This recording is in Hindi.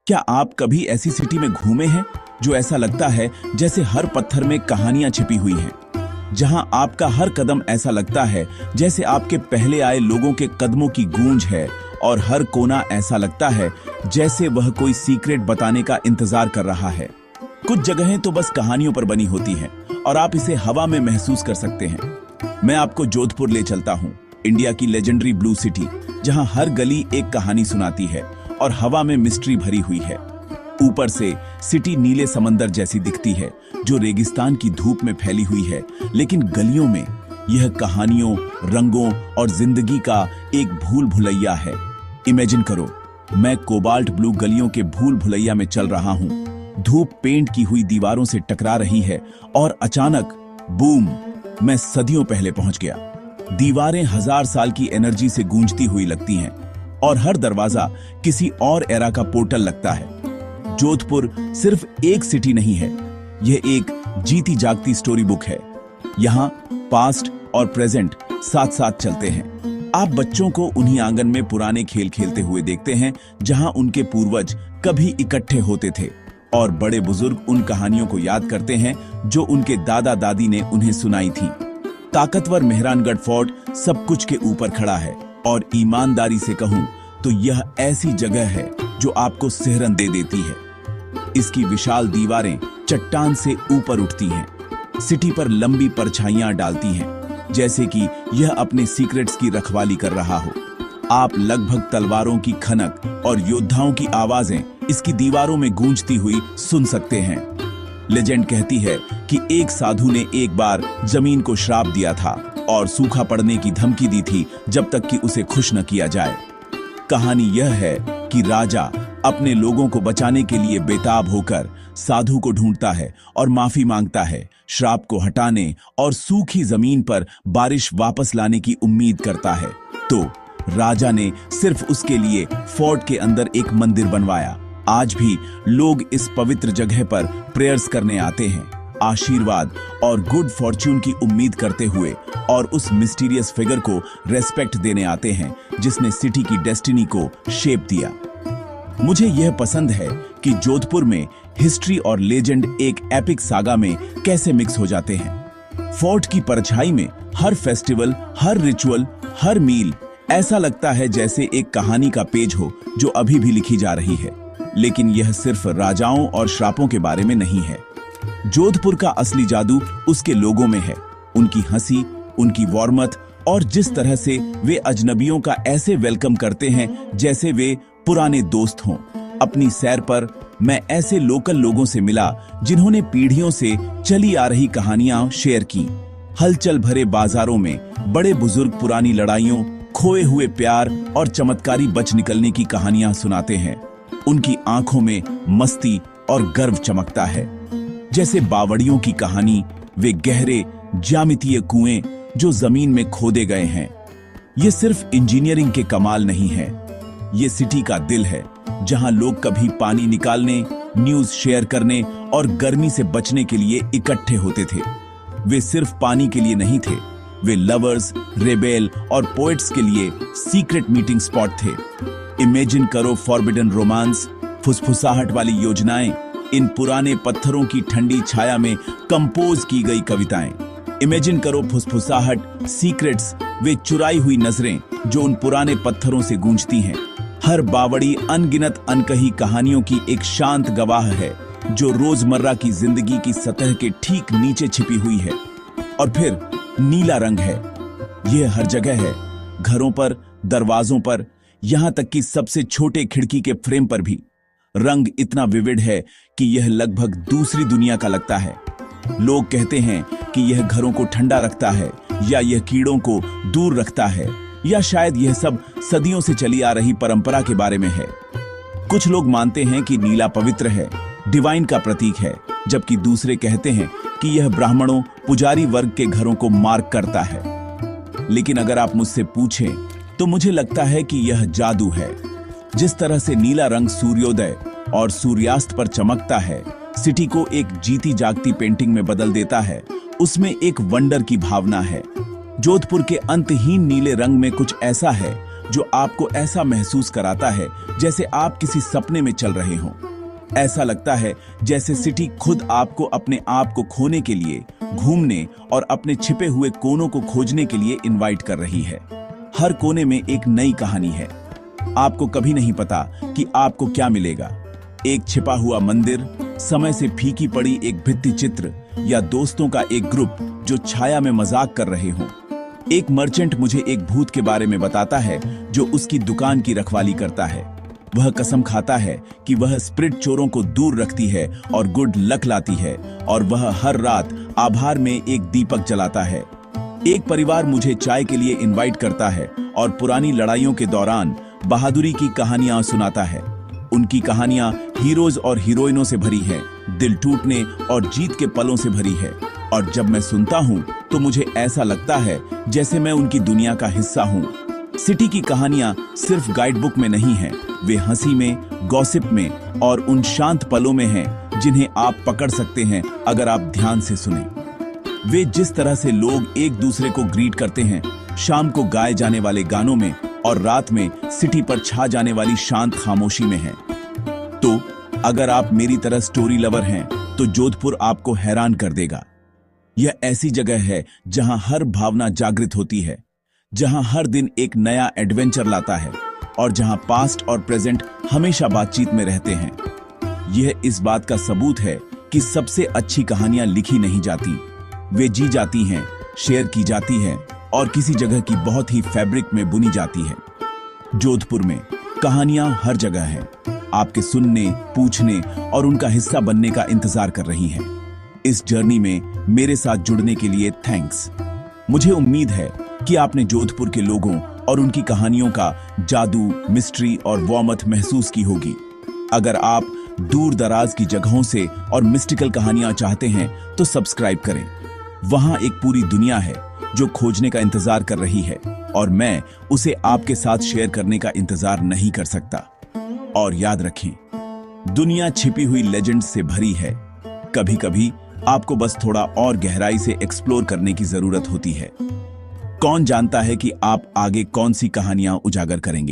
क्या आप कभी ऐसी सिटी में घूमे हैं जो ऐसा लगता है जैसे हर पत्थर में कहानियां छिपी हुई हैं, जहां आपका हर कदम ऐसा लगता है जैसे आपके पहले आए लोगों के कदमों की गूंज है, और हर कोना ऐसा लगता है जैसे वह कोई सीक्रेट बताने का इंतजार कर रहा है। कुछ जगहें तो बस कहानियों पर बनी होती हैं और आप इसे हवा में महसूस कर सकते हैं। मैं आपको जोधपुर ले चलता हूं, इंडिया की लेजेंडरी ब्लू सिटी, जहां हर गली एक कहानी सुनाती है और हवा में मिस्ट्री भरी हुई है। ऊपर से सिटी नीले समंदर जैसी दिखती है जो रेगिस्तान की धूप में फैली हुई है, लेकिन गलियों में यह कहानियों, रंगों और जिंदगी का एक भूल भुलैया है। इमेजिन करो, मैं कोबाल्ट ब्लू गलियों के भूल भुलैया में चल रहा हूं। धूप पेंट की हुई दीवारों से टकरा रही है और अचानक बूम, मैं सदियों पहले पहुंच गया। दीवारें 1000 साल की एनर्जी से गूंजती हुई लगती हैं और हर दरवाजा किसी और एरा का पोर्टल लगता है। जोधपुर सिर्फ एक सिटी नहीं है, यह एक जीती जागती स्टोरी बुक है। यहाँ पास्ट और प्रेजेंट साथ साथ चलते हैं। आप बच्चों को उन्हीं आंगन में पुराने खेल खेलते हुए देखते हैं जहां उनके पूर्वज कभी इकट्ठे होते थे, और बड़े बुजुर्ग उन कहानियों को याद करते हैं जो उनके दादा दादी ने उन्हें सुनाई थी। ताकतवर मेहरानगढ़ फोर्ट सब कुछ के ऊपर खड़ा है, और ईमानदारी से कहूं तो यह ऐसी जगह है जो आपको सिहरन दे देती है। इसकी विशाल दीवारें चट्टान से ऊपर उठती हैं, सिटी पर लंबी परछाइयां डालती हैं, जैसे कि यह अपने सीक्रेट्स की रखवाली कर रहा हो। आप लगभग तलवारों की खनक और योद्धाओं की आवाजें इसकी दीवारों में गूंजती हुई सुन सकते हैं। लेजेंड कहती है कि एक साधु ने एक बार जमीन को श्राप दिया था और सूखा पड़ने की धमकी दी थी जब तक कि उसे खुश न किया जाए। कहानी यह है कि राजा अपने लोगों को बचाने के लिए बेताब होकर साधु को ढूंढता है और माफी मांगता है, श्राप को हटाने और सूखी जमीन पर बारिश वापस लाने की उम्मीद करता है। तो राजा ने सिर्फ उसके लिए फोर्ट के अंदर एक मंदिर बनवाया। आज भी लोग इस पवित्र जगह पर प्रेयर्स करने आते हैं, आशीर्वाद और गुड फॉर्च्यून की उम्मीद करते हुए, और उस मिस्टीरियस फिगर को रेस्पेक्ट देने आते हैं जिसने सिटी की डेस्टिनी को शेप दिया। मुझे यह पसंद है कि जोधपुर में हिस्ट्री और लेजेंड एक एपिक सागा में कैसे मिक्स हो जाते हैं। फोर्ट की परछाई में हर फेस्टिवल, हर रिचुअल, हर मील ऐसा लगता है जैसे एक कहानी का पेज हो जो अभी भी लिखी जा रही है। लेकिन यह सिर्फ राजाओं और श्रापों के बारे में नहीं है। जोधपुर का असली जादू उसके लोगों में है, उनकी हंसी, उनकी वार्मथ, और जिस तरह से वे अजनबियों का ऐसे वेलकम करते हैं जैसे वे पुराने दोस्त हों। अपनी सैर पर मैं ऐसे लोकल लोगों से मिला जिन्होंने पीढ़ियों से चली आ रही कहानियां शेयर की। हलचल भरे बाजारों में बड़े बुजुर्ग पुरानी लड़ाइयों, खोए हुए प्यार और चमत्कारी बच निकलने की कहानियां सुनाते हैं। उनकी आंखों में मस्ती और गर्व चमकता है, जैसे बावड़ियों की कहानी, वे गहरे ज्यामितीय कुएं जो जमीन में खोदे गए हैं। ये सिर्फ इंजीनियरिंग के कमाल नहीं है, ये सिटी का दिल है, जहां लोग कभी पानी निकालने, न्यूज शेयर करने और गर्मी से बचने के लिए इकट्ठे होते थे। वे सिर्फ पानी के लिए नहीं थे, वे लवर्स, रेबेल और पोएट्स के लिए सीक्रेट मीटिंग स्पॉट थे। इमेजिन करो फॉरबिडन रोमांस, फुसफुसाहट वाली योजनाएं, इन पुराने पत्थरों की ठंडी छाया में कंपोज की गई कविताएं। इमेजिन करो फुसफुसाहट, सीक्रेट्स, वे चुराई हुई नजरें जो उन पुराने पत्थरों से गूंजती हैं। हर बावड़ी अनगिनत अनकही कहानियों की एक शांत गवाह है जो रोजमर्रा की जिंदगी की सतह के ठीक नीचे छिपी हुई है। और फिर नीला रंग है, यह हर जगह है, घरों पर, दरवाजों पर, यहां तक कि सबसे छोटे खिड़की के फ्रेम पर भी। रंग इतना विविड है कि यह लगभग दूसरी दुनिया का लगता है। लोग कहते हैं कि यह घरों को ठंडा रखता है, या यह कीड़ों को दूर रखता है, या शायद यह सब सदियों से चली आ रही परंपरा के बारे में है। कुछ लोग मानते हैं कि नीला पवित्र है, डिवाइन का प्रतीक है, जबकि दूसरे कहते हैं कि यह ब्राह्मणों, पुजारी वर्ग के घरों को मार्क करता है। लेकिन अगर आप मुझसे पूछें तो मुझे लगता है कि यह जादू है। जिस तरह से नीला रंग सूर्योदय और सूर्यास्त पर चमकता है, सिटी को एक जीती जागती पेंटिंग में बदल देता है, उसमें एक वंडर की भावना है। जोधपुर के अंतहीन नीले रंग में कुछ ऐसा है जो आपको ऐसा महसूस कराता है जैसे आप किसी सपने में चल रहे हों। ऐसा लगता है जैसे सिटी खुद आपको अपने आप को खोने के लिए, घूमने और अपने छिपे हुए कोनों को खोजने के लिए इनवाइट कर रही है। हर कोने में एक नई कहानी है। आपको कभी नहीं पता कि आपको क्या मिलेगा। एक छिपा हुआ मंदिर, समय से फीकी पड़ी एक भित्ति चित्र, या दोस्तों का एक ग्रुप जो छाया में मजाक कर रहे हों। एक मर्चेंट मुझे एक भूत के बारे में बताता है जो उसकी दुकान की रखवाली करता है। वह कसम खाता है कि वह स्प्रिट चोरों को दूर रखती है और गुड लक लाती है, और वह हर रात आभार में एक दीपक जलाता है। एक परिवार मुझे चाय के लिए इनवाइट करता है और पुरानी लड़ाइयों के दौरान बहादुरी की कहानियां सुनाता है। उनकी कहानियां हीरोज और हीरोइनों से भरी है, दिल टूटने और जीत के पलों से भरी है, और जब मैं सुनता हूं तो मुझे ऐसा लगता है जैसे मैं उनकी दुनिया का हिस्सा हूं। सिटी की कहानियां सिर्फ गाइड बुक में नहीं हैं, वे हंसी में, गॉसिप में और उन शांत पलों में हैं जिन्हें आप पकड़ सकते हैं अगर आप ध्यान से सुने। वे जिस तरह से लोग एक दूसरे को ग्रीट करते हैं, शाम को गाए जाने वाले गानों में और रात में सिटी पर छा जाने वाली शांत खामोशी में है। तो अगर आप मेरी तरह स्टोरी लवर हैं तो जोधपुर आपको हैरान कर देगा। यह ऐसी जगह है जहां हर भावना जागृत होती है, जहां हर दिन एक नया एडवेंचर लाता है, और जहां पास्ट और प्रेजेंट हमेशा बातचीत में रहते हैं। यह इस बात का सबूत है कि सबसे अच्छी कहानियां लिखी नहीं जाती, वे जी जाती हैं, शेयर की जाती हैं और किसी जगह की बहुत ही फैब्रिक में बुनी जाती है। जोधपुर में कहानियां हर जगह हैं, आपके सुनने, पूछने और उनका हिस्सा बनने का इंतजार कर रही हैं। इस जर्नी में मेरे साथ जुड़ने के लिए थैंक्स। मुझे उम्मीद है कि आपने जोधपुर के लोगों और उनकी कहानियों का जादू, मिस्ट्री और वार्मथ महसूस की होगी। अगर आप दूर दराज की जगहों से और मिस्टिकल कहानियां चाहते हैं तो सब्सक्राइब करें। वहां एक पूरी दुनिया है जो खोजने का इंतजार कर रही है, और मैं उसे आपके साथ शेयर करने का इंतजार नहीं कर सकता। और याद रखें, दुनिया छिपी हुई लेजेंड्स से भरी है। कभी कभी आपको बस थोड़ा और गहराई से एक्सप्लोर करने की जरूरत होती है। कौन जानता है कि आप आगे कौन सी कहानियां उजागर करेंगे।